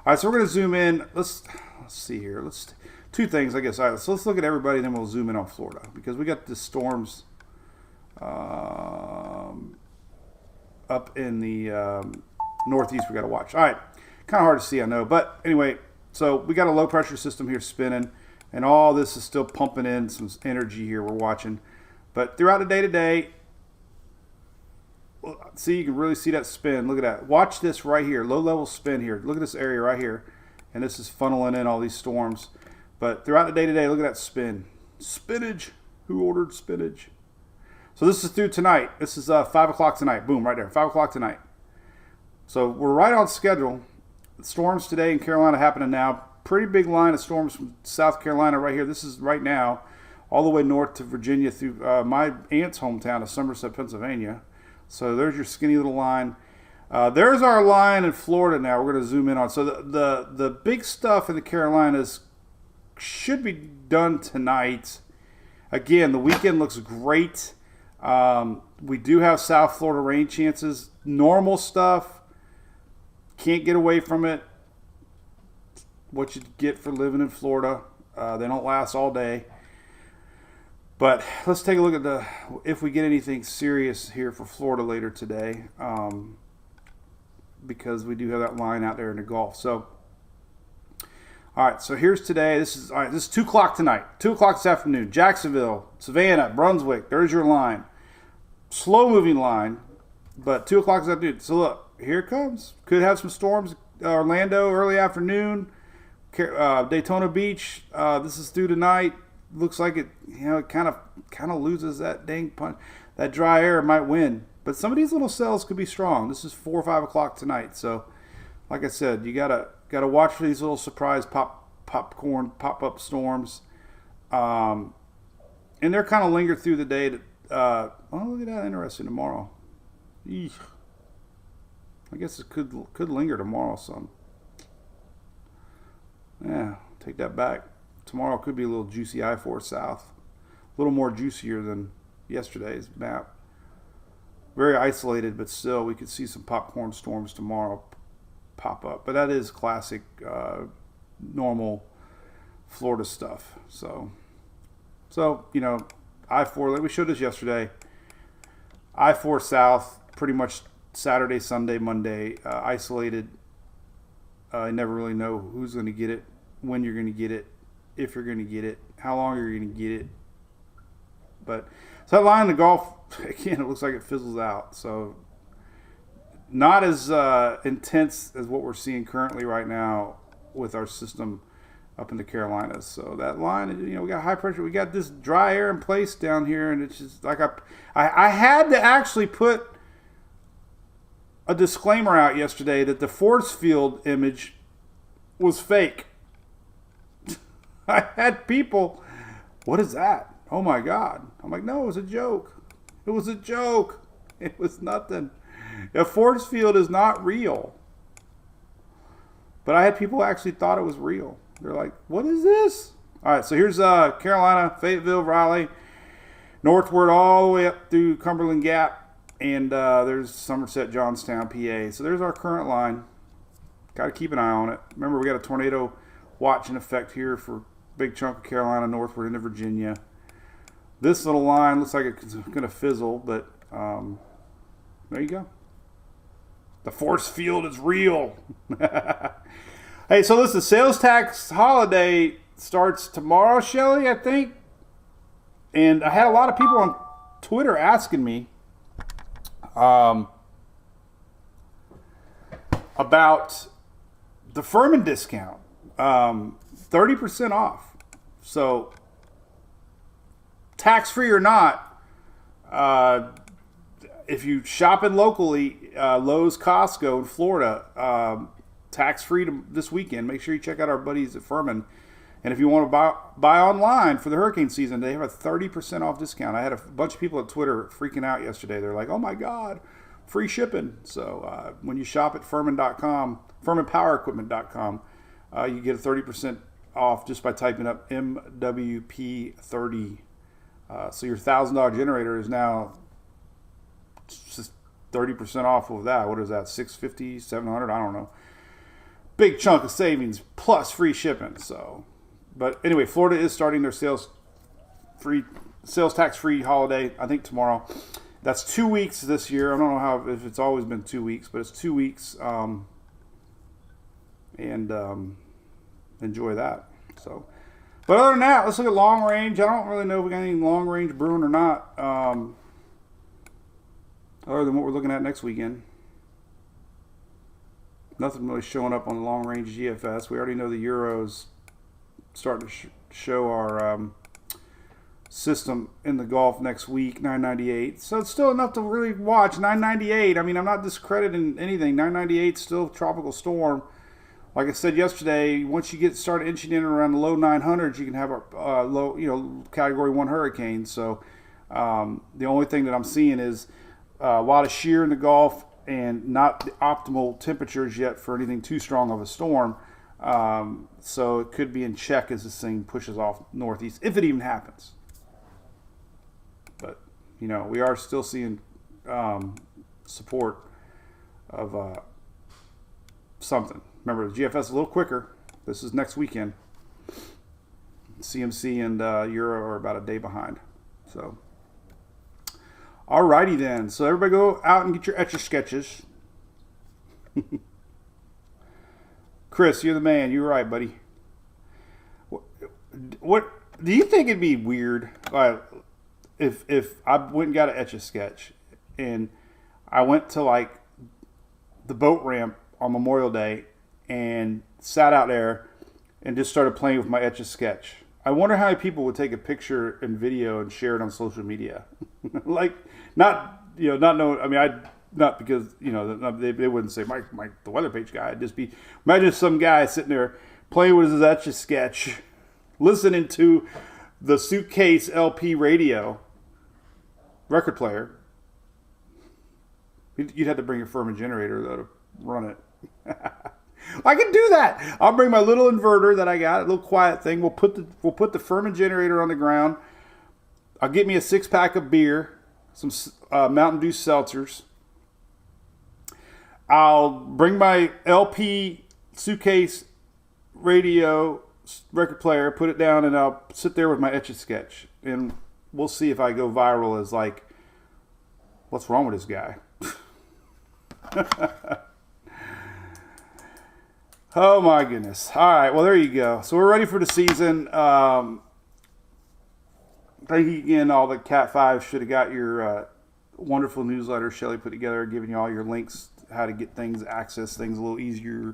right, so we're going to zoom in. Let's see here. Two things, I guess. All right, so let's look at everybody, then we'll zoom in on Florida because we got the storms up in the northeast we got to watch. All right, kind of hard to see, I know. But anyway, so we got a low pressure system here spinning, and all this is still pumping in some energy here we're watching. But throughout the day today, see, you can really see that spin. Look at that. Watch this right here. Low level spin here. Look at this area right here. And this is funneling in all these storms. But throughout the day today, look at that spin. Spinach. Who ordered spinach? So this is through tonight. This is 5 o'clock tonight. Boom, right there. 5 o'clock tonight. So we're right on schedule. The storms today in Carolina happening now. pretty big line of storms from South Carolina right here. This is right now, all the way north to Virginia through my aunt's hometown of Somerset, Pennsylvania. So there's your skinny little line. There's our line in Florida now. We're going to zoom in on. So the big stuff in the Carolinas should be done tonight. Again, the weekend looks great. We do have South Florida rain chances. Normal stuff. Can't get away from it. What you get for living in Florida. They don't last all day. But let's take a look at if we get anything serious here for Florida later today. Because we do have that line out there in the Gulf. So, all right, so here's today. This is 2 o'clock tonight. 2 o'clock this afternoon. Jacksonville, Savannah, Brunswick. There's your line. Slow-moving line, but 2 o'clock this afternoon. So, look, here it comes. Could have some storms. Orlando, early afternoon. Daytona Beach, this is due tonight. Looks like it, it kind of loses that dang punch. That dry air might win. But some of these little cells could be strong. This is 4 or 5 o'clock tonight. So, like I said, you gotta watch for these little surprise popcorn pop-up storms. And they're kind of linger through the day. Look at that, interesting tomorrow. Eesh. I guess it could linger tomorrow some. Yeah, take that back. Tomorrow could be a little juicy I-4 south. A little more juicier than yesterday's map. Very isolated, but still we could see some popcorn storms tomorrow pop up. But that is classic, normal Florida stuff. So I-4, like we showed this yesterday. I-4 south, pretty much Saturday, Sunday, Monday, isolated. You never really know who's going to get it, when you're going to get it, if you're going to get it, how long you're going to get it. But so that line in the Gulf, again, it looks like it fizzles out. So not as intense as what we're seeing currently right now with our system up in the Carolinas. So that line, we got high pressure. We got this dry air in place down here, and it's just like I had to actually put a disclaimer out yesterday that the force field image was fake. I had people, what is that? Oh my God. I'm like, no, it was a joke. It was a joke. It was nothing. A force field is not real. But I had people actually thought it was real. They're like, what is this? All right, so here's Carolina, Fayetteville, Raleigh, northward all the way up through Cumberland Gap, and there's Somerset, Johnstown, PA. So there's our current line. Got to keep an eye on it. Remember, we got a tornado watch in effect here for a big chunk of Carolina northward into Virginia. This little line looks like it's going to fizzle, but there you go. The force field is real. Hey, so listen, sales tax holiday starts tomorrow, Shelly, I think. And I had a lot of people on Twitter asking me about the Furman discount. 30% off. So, tax-free or not, if you shop in locally, Lowe's, Costco in Florida, tax-free this weekend. Make sure you check out our buddies at Furman. And if you want to buy online for the hurricane season, they have a 30% off discount. I had a bunch of people at Twitter freaking out yesterday. They're like, oh my God, free shipping. So when you shop at Furman.com, FurmanPowerEquipment.com, you get a 30% off just by typing up MWP30. So your $1,000 generator is now just 30% off of that. What is that? $650, $700? I don't know. Big chunk of savings plus free shipping. So, but anyway, Florida is starting their sales tax free holiday. I think tomorrow. That's 2 weeks this year. I don't know if it's always been 2 weeks, but it's 2 weeks. Enjoy that. So, but other than that, let's look at long range. I don't really know if we got any long range brewing or not. Other than what we're looking at next weekend. Nothing really showing up on the long range GFS. We already know the Euros starting to show our system in the Gulf next week, 998. So it's still enough to really watch. 998. I mean, I'm not discrediting anything. 998 still tropical storm. like I said yesterday, once you get started inching in around the low 900s, you can have a low, Category 1 hurricane. So the only thing that I'm seeing is a lot of shear in the Gulf and not the optimal temperatures yet for anything too strong of a storm. So it could be in check as this thing pushes off northeast, if it even happens. But, we are still seeing support of something. Remember, the GFS is a little quicker. This is next weekend. CMC and Euro are about a day behind. So, alrighty then. So everybody go out and get your Etch-a-Sketches. Chris, you're the man. You're right, buddy. What do you think it'd be weird if I went and got an Etch-a-Sketch and I went to like the boat ramp on Memorial Day and sat out there and just started playing with my Etch-a-Sketch? I wonder how many people would take a picture and video and share it on social media. Like, not knowing. I mean, not because they wouldn't say Mike the weather page guy. It'd just be, imagine some guy sitting there playing with his Etch-a-Sketch, listening to the Suitcase LP radio record player. You'd have to bring your Furman generator though to run it. I can do that. I'll bring my little inverter that I got, a little quiet thing. We'll put the Furman generator on the ground. I'll get me a 6-pack of beer, some Mountain Dew seltzers. I'll bring my LP Suitcase radio record player, put it down, and I'll sit there with my Etch-a-Sketch, and we'll see if I go viral as like, what's wrong with this guy? Oh my goodness. All right, well there you go. So we're ready for the season. Thank you again, all the Cat 5 should have got your wonderful newsletter Shelly put together, giving you all your links, how to get things, access things a little easier.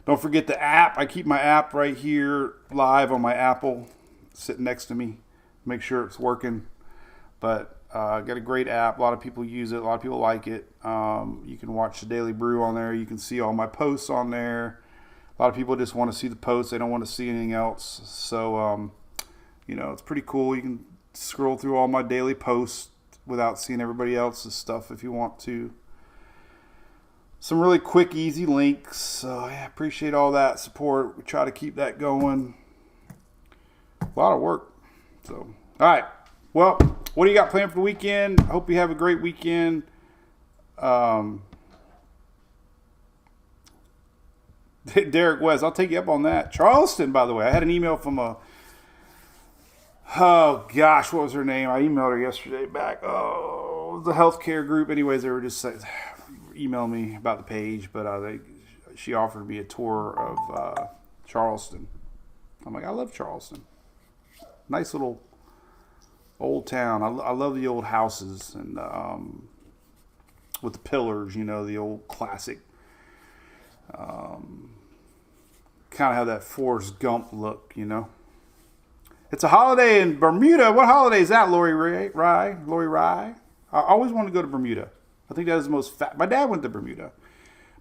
Don't forget the app. I keep my app right here live on my Apple, sitting next to me. Make sure it's working. But got a great app. A lot of people use it. A lot of people like it. You can watch the Daily Brew on there. You can see all my posts on there. A lot of people just want to see the posts. They don't want to see anything else. So, it's pretty cool. You can scroll through all my daily posts without seeing everybody else's stuff if you want to. Some really quick, easy links. So I appreciate all that support. We try to keep that going. A lot of work. So, all right. Well, what do you got planned for the weekend? I hope you have a great weekend. Derek West, I'll take you up on that. Charleston, by the way. I had an email from what was her name? I emailed her yesterday back. Oh, it was a healthcare group. Anyways, they were just emailing me about the page, but she offered me a tour of Charleston. I'm like, I love Charleston. Nice little old town. I love the old houses and with the pillars, the old classic. Kind of have that Forrest Gump look, It's a holiday in Bermuda. What holiday is that, Lori Rye? Lori Rye? I always want to go to Bermuda. I think that is the most my dad went to Bermuda.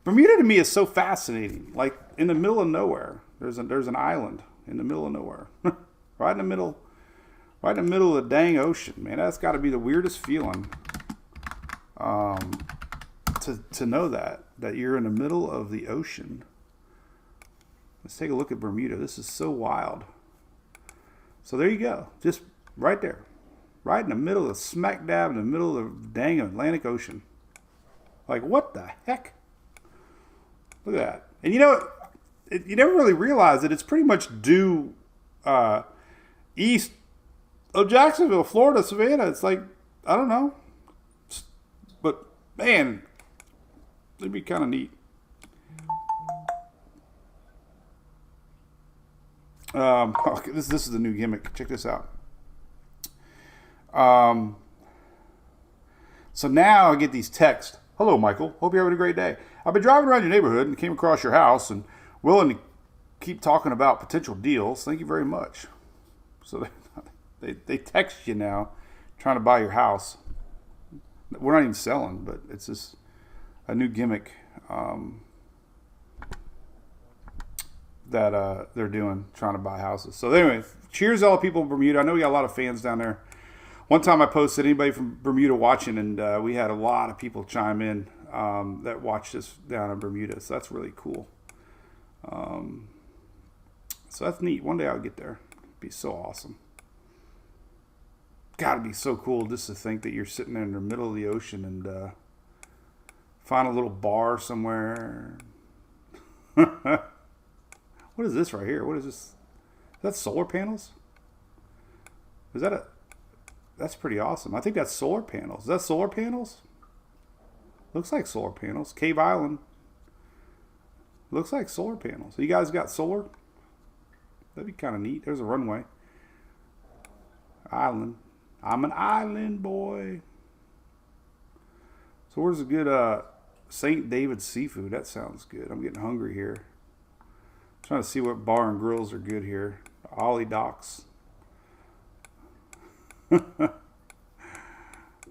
Bermuda to me is so fascinating. Like in the middle of nowhere, there's an island in the middle of nowhere, right in the middle of the dang ocean. Man, that's got to be the weirdest feeling. To know that you're in the middle of the ocean. Let's take a look at Bermuda. This is so wild. So there you go, just right there, right in the middle of smack dab in the middle of the dang Atlantic Ocean. Like, what the heck? Look at that. And you never really realize that it's pretty much due east of Jacksonville, Florida, Savannah. It's like, I don't know. But, man, it'd be kind of neat. Okay, this is a new gimmick. Check this out. So now I get these texts. Hello, Michael. Hope you're having a great day. I've been driving around your neighborhood and came across your house and willing to keep talking about potential deals. Thank you very much. So they text you now trying to buy your house. We're not even selling, but it's just a new gimmick. that they're doing, trying to buy houses. So anyway, cheers to all the people in Bermuda. I know we got a lot of fans down there. One time I posted anybody from Bermuda watching, and we had a lot of people chime in that watched us down in Bermuda. So that's really cool. So that's neat. One day I'll get there. It'd be so awesome. Gotta be so cool just to think that you're sitting there in the middle of the ocean and find a little bar somewhere. What is this right here? What is this? Is that solar panels? Is that a... That's pretty awesome. I think that's solar panels. Is that solar panels? Looks like solar panels. Cave Island. Looks like solar panels. You guys got solar? That'd be kind of neat. There's a runway. Island. I'm an island boy. So where's a good St. David's seafood? That sounds good. I'm getting hungry here. Trying to see what bar and grills are good here. Ollie Docks.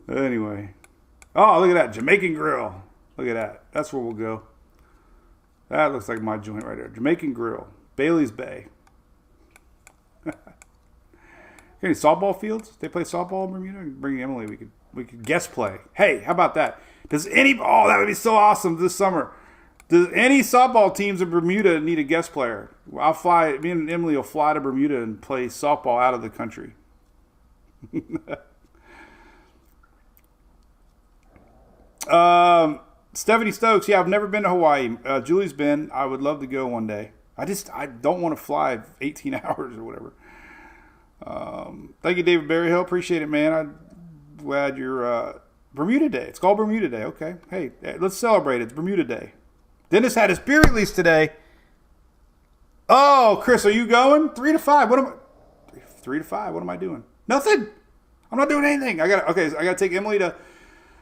Anyway. Oh, look at that. Jamaican Grill. Look at that. That's where we'll go. That looks like my joint right there. Jamaican Grill. Bailey's Bay. Any softball fields? They play softball in Bermuda? Bring Emily. We could guest play. Hey, how about that? Oh, that would be so awesome this summer. Does any softball teams in Bermuda need a guest player? I'll fly. Me and Emily will fly to Bermuda and play softball out of the country. Stephanie Stokes. Yeah, I've never been to Hawaii. Julie's been. I would love to go one day. I don't want to fly 18 hours or whatever. Thank you, David Berryhill. Appreciate it, man. I'm glad you're Bermuda Day. It's called Bermuda Day. Okay. Hey, let's celebrate it. It's Bermuda Day. Dennis had his beer release today. Oh, Chris, are you going? 3 to 5. 3 to 5. What am I doing? Nothing. I'm not doing anything. I gotta take Emily to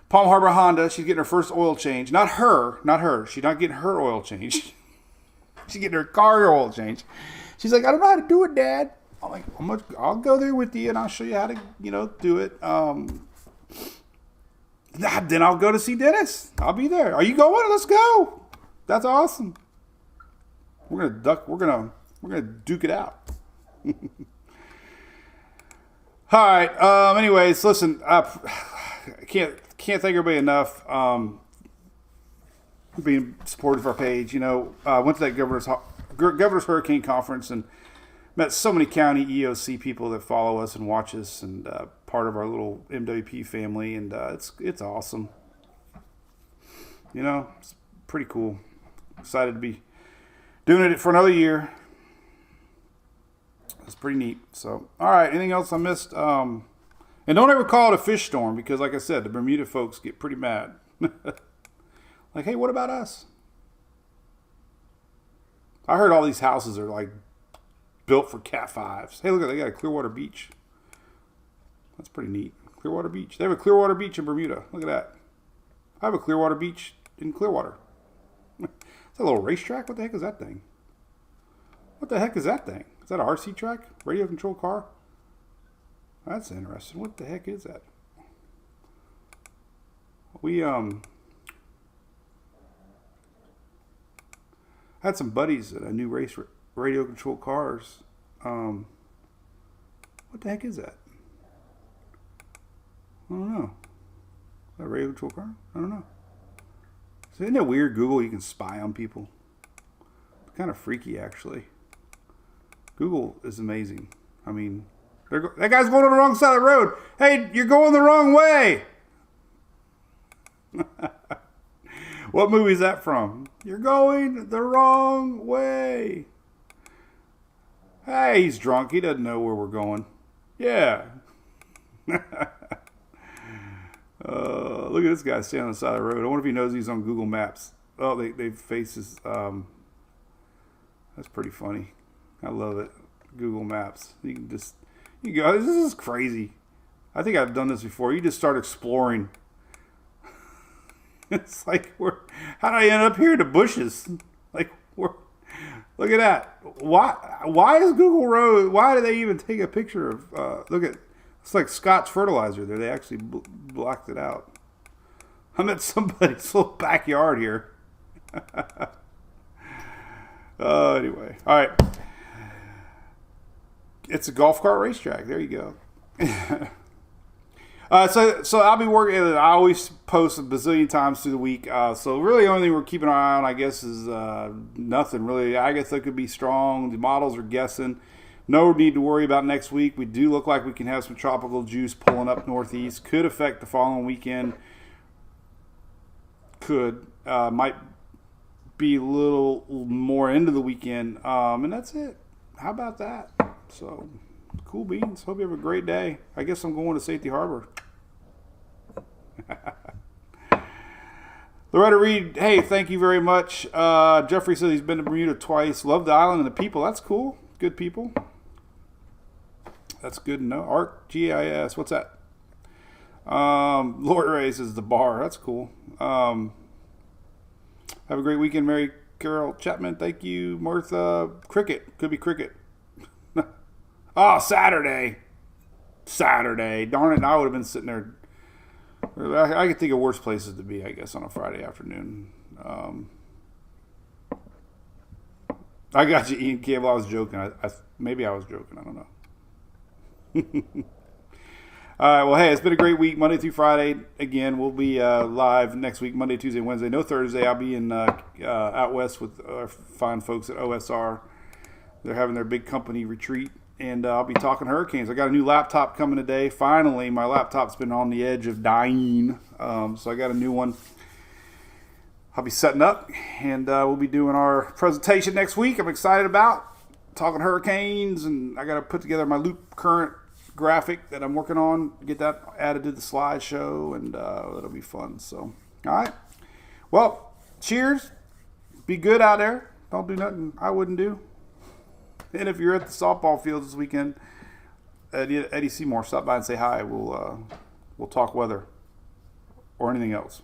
Palm Harbor Honda. She's getting her first oil change. Not her. She's not getting her oil change. She's getting her car oil change. She's like, I don't know how to do it, Dad. I'm like, I'll go there with you and I'll show you how to, do it. Then I'll go to see Dennis. I'll be there. Are you going? Let's go. That's awesome. We're gonna duke it out. All right. Anyways, listen. I can't thank everybody enough. Being supportive of our page. Went to that governor's hurricane conference and met so many county EOC people that follow us and watch us and part of our little MWP family, and it's awesome. It's pretty cool. Excited to be doing it for another year. It's pretty neat. So, all right. Anything else I missed? And don't ever call it a fish storm because, like I said, the Bermuda folks get pretty mad. Like, hey, what about us? I heard all these houses are like built for Cat 5s. Hey, look at they got a Clearwater Beach. That's pretty neat. Clearwater Beach. They have a Clearwater Beach in Bermuda. Look at that. I have a Clearwater Beach in Clearwater. Is that a little racetrack? What the heck is that thing? What the heck is that thing? Is that a RC track? Radio controlled car? That's interesting. What the heck is that? We had some buddies that I knew race radio controlled cars. What the heck is that? I don't know. Is that a radio controlled car? I don't know. So isn't that weird? Google, you can spy on people. It's kind of freaky, actually. Google is amazing. I mean, that guy's going on the wrong side of the road. Hey, you're going the wrong way. What movie is that from? You're going the wrong way. Hey, he's drunk. He doesn't know where we're going. Yeah. Look at this guy standing on the side of the road. I wonder if he knows he's on Google Maps. Oh, they faces. That's pretty funny. I love it. Google Maps. You go. This is crazy. I think I've done this before. You just start exploring. It's like how did I end up here in the bushes? Like look at that. Why is Google Road? Why do they even take a picture of? Look at it's like Scott's fertilizer there. They actually blocked it out. I'm at somebody's little backyard here. Anyway, all right. It's a golf cart racetrack. There you go. So I'll be working. I always post a bazillion times through the week. So really, the only thing we're keeping an eye on, I guess, is nothing really. Agatha could be strong. The models are guessing. No need to worry about next week. We do look like we can have some tropical juice pulling up northeast. Could affect the following weekend. Might be a little more into the weekend. And that's it. How about that? So, cool beans. Hope you have a great day. I guess I'm going to Safety Harbor. Loretta Reed, hey, thank you very much. Jeffrey says he's been to Bermuda twice. Love the island and the people. That's cool. Good people. That's good to know. Art GIS. What's that? Lord Ray says the bar. That's cool. Have a great weekend, Mary Carol Chapman. Thank you, Martha. Cricket. Could be cricket. Oh, Saturday. Darn it. I would have been sitting there. I could think of worse places to be, I guess, on a Friday afternoon. I got you, Ian Campbell. I was joking. Maybe I was joking. I don't know. All right. Well, hey, it's been a great week, Monday through Friday. Again, we'll be live next week, Monday, Tuesday, Wednesday. No Thursday. I'll be in out west with our fine folks at OSR. They're having their big company retreat. And I'll be talking hurricanes. I got a new laptop coming today. Finally, my laptop's been on the edge of dying. So I got a new one. I'll be setting up, and we'll be doing our presentation next week. I'm excited about talking hurricanes, and I got to put together my loop current graphic that I'm working on, get that added to the slideshow, and that'll be fun. So, all right. Well, cheers. Be good out there. Don't do nothing I wouldn't do. And if you're at the softball fields this weekend, Eddie Seymour, stop by and say hi. We'll talk weather or anything else.